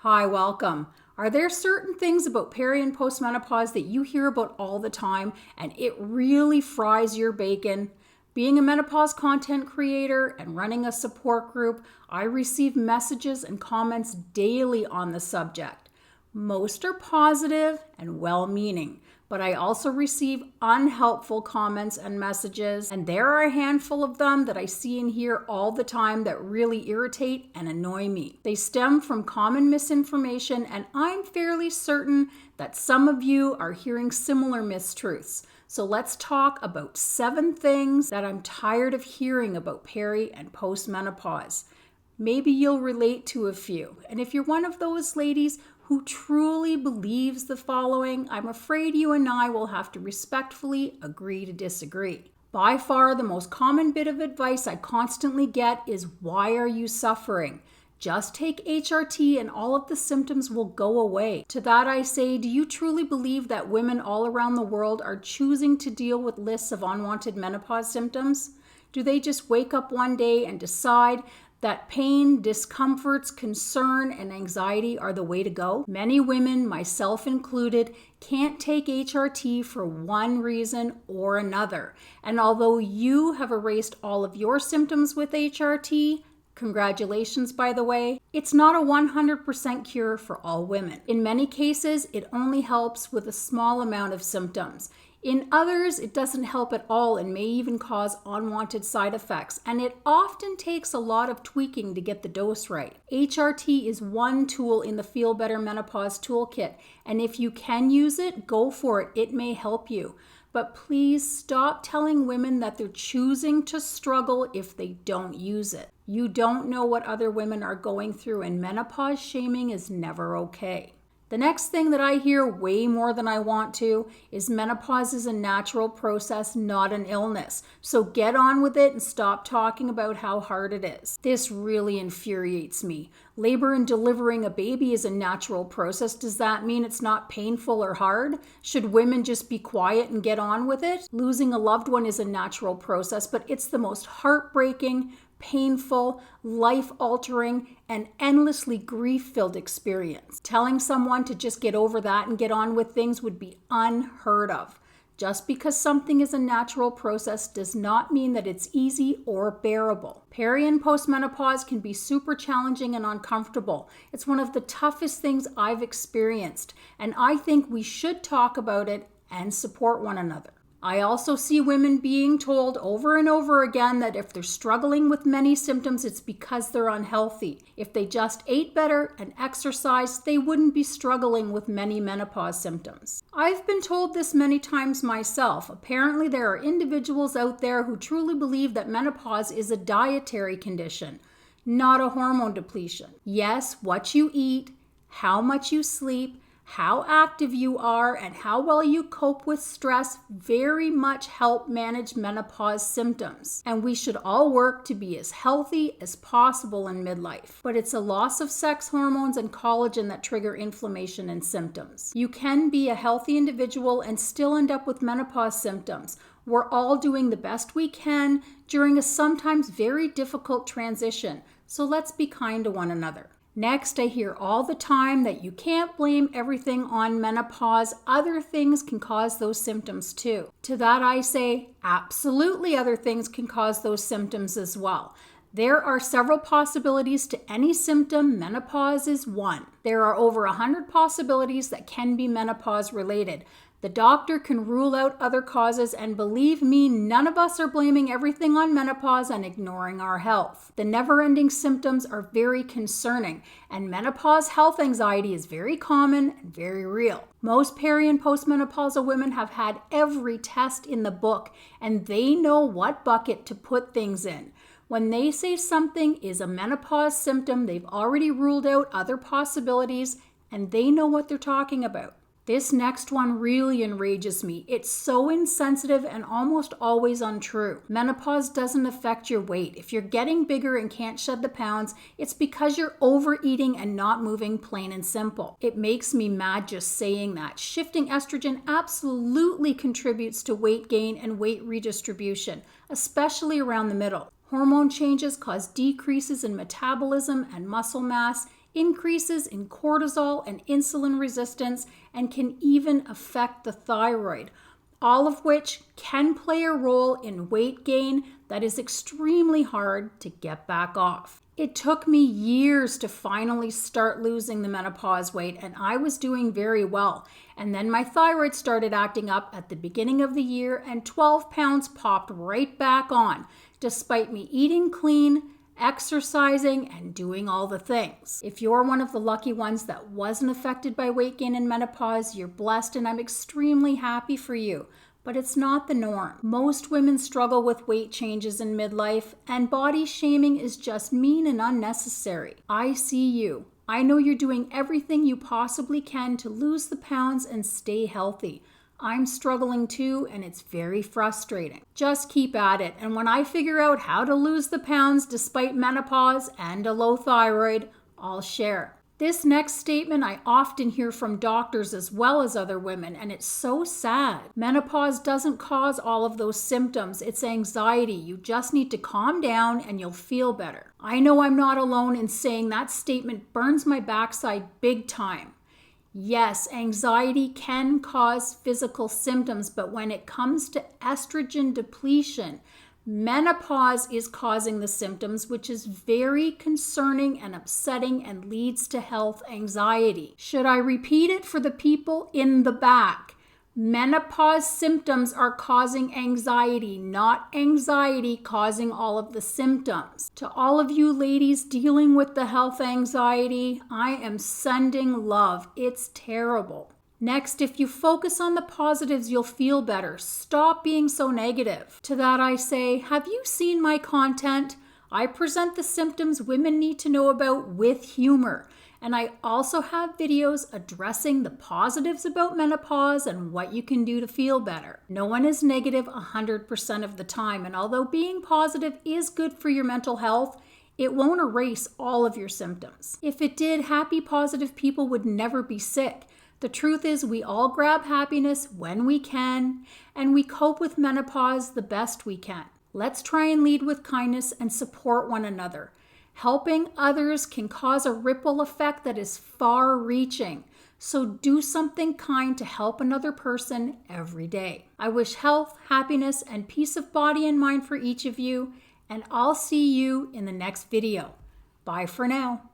Hi, welcome. Are there certain things about peri and postmenopause that you hear about all the time and it really fries your bacon? Being a menopause content creator and running a support group, I receive messages and comments daily on the subject. Most are positive and well-meaning, but I also receive unhelpful comments and messages, and there are a handful of them that I see and hear all the time that really irritate and annoy me. They stem from common misinformation, and I'm fairly certain that some of you are hearing similar mistruths. So let's talk about 7 things that I'm tired of hearing about peri and postmenopause. Maybe you'll relate to a few. And if you're one of those ladies who truly believes the following, I'm afraid you and I will have to respectfully agree to disagree. By far, the most common bit of advice I constantly get is, why are you suffering? Just take HRT and all of the symptoms will go away. To that I say, do you truly believe that women all around the world are choosing to deal with lists of unwanted menopause symptoms? Do they just wake up one day and decide that pain, discomforts, concern, and anxiety are the way to go? Many women, myself included, can't take HRT for one reason or another. And although you have erased all of your symptoms with HRT, congratulations, by the way, it's not a 100% cure for all women. In many cases, it only helps with a small amount of symptoms. In others, it doesn't help at all and may even cause unwanted side effects, and it often takes a lot of tweaking to get the dose right. HRT is one tool in the Feel Better Menopause Toolkit, and if you can use it, go for it. It may help you. But please stop telling women that they're choosing to struggle if they don't use it. You don't know what other women are going through, and menopause shaming is never okay. The next thing that I hear way more than I want to is menopause is a natural process, not an illness. So get on with it and stop talking about how hard it is. This really infuriates me. Labor and delivering a baby is a natural process. Does that mean it's not painful or hard? Should women just be quiet and get on with it? Losing a loved one is a natural process, but it's the most heartbreaking, painful, life-altering, and endlessly grief-filled experience. Telling someone to just get over that and get on with things would be unheard of. Just because something is a natural process does not mean that it's easy or bearable. Peri and postmenopause can be super challenging and uncomfortable. It's one of the toughest things I've experienced, and I think we should talk about it and support one another. I also see women being told over and over again that if they're struggling with many symptoms, it's because they're unhealthy. If they just ate better and exercised, they wouldn't be struggling with many menopause symptoms. I've been told this many times myself. Apparently, there are individuals out there who truly believe that menopause is a dietary condition, not a hormone depletion. Yes, what you eat, how much you sleep, how active you are, and how well you cope with stress very much help manage menopause symptoms. And we should all work to be as healthy as possible in midlife. But it's a loss of sex hormones and collagen that trigger inflammation and symptoms. You can be a healthy individual and still end up with menopause symptoms. We're all doing the best we can during a sometimes very difficult transition. So let's be kind to one another. Next, I hear all the time that you can't blame everything on menopause. Other things can cause those symptoms too. To that I say, absolutely other things can cause those symptoms as well. There are several possibilities to any symptom. Menopause is one. There are over 100 possibilities that can be menopause related. The doctor can rule out other causes, and believe me, none of us are blaming everything on menopause and ignoring our health. The never-ending symptoms are very concerning, and menopause health anxiety is very common and very real. Most peri and postmenopausal women have had every test in the book, and they know what bucket to put things in. When they say something is a menopause symptom, they've already ruled out other possibilities, and they know what they're talking about. This next one really enrages me. It's so insensitive and almost always untrue. Menopause doesn't affect your weight. If you're getting bigger and can't shed the pounds, it's because you're overeating and not moving, plain and simple. It makes me mad just saying that. Shifting estrogen absolutely contributes to weight gain and weight redistribution, especially around the middle. Hormone changes cause decreases in metabolism and muscle mass. increases in cortisol and insulin resistance, and can even affect the thyroid, all of which can play a role in weight gain that is extremely hard to get back off. It took me years to finally start losing the menopause weight, and I was doing very well. And then my thyroid started acting up at the beginning of the year, and 12 pounds popped right back on, despite me eating clean, exercising, and doing all the things. If you're one of the lucky ones that wasn't affected by weight gain in menopause, you're blessed, and I'm extremely happy for you. But it's not the norm. Most women struggle with weight changes in midlife, and body shaming is just mean and unnecessary. I see you. I know you're doing everything you possibly can to lose the pounds and stay healthy. I'm struggling too, and it's very frustrating. Just keep at it, and when I figure out how to lose the pounds despite menopause and a low thyroid, I'll share. This next statement I often hear from doctors as well as other women, and it's so sad. Menopause doesn't cause all of those symptoms. It's anxiety. You just need to calm down and you'll feel better. I know I'm not alone in saying that statement burns my backside big time. Yes, anxiety can cause physical symptoms, but when it comes to estrogen depletion, menopause is causing the symptoms, which is very concerning and upsetting and leads to health anxiety. Should I repeat it for the people in the back? Menopause symptoms are causing anxiety, not anxiety causing all of the symptoms. To all of you ladies dealing with the health anxiety, I am sending love. It's terrible. Next, if you focus on the positives, you'll feel better. Stop being so negative. To that I say, have you seen my content? I present the symptoms women need to know about with humor. And I also have videos addressing the positives about menopause and what you can do to feel better. No one is negative 100% of the time. And although being positive is good for your mental health, it won't erase all of your symptoms. If it did, happy, positive people would never be sick. The truth is we all grab happiness when we can, and we cope with menopause the best we can. Let's try and lead with kindness and support one another. Helping others can cause a ripple effect that is far-reaching. So do something kind to help another person every day. I wish health, happiness, and peace of body and mind for each of you, and I'll see you in the next video. Bye for now.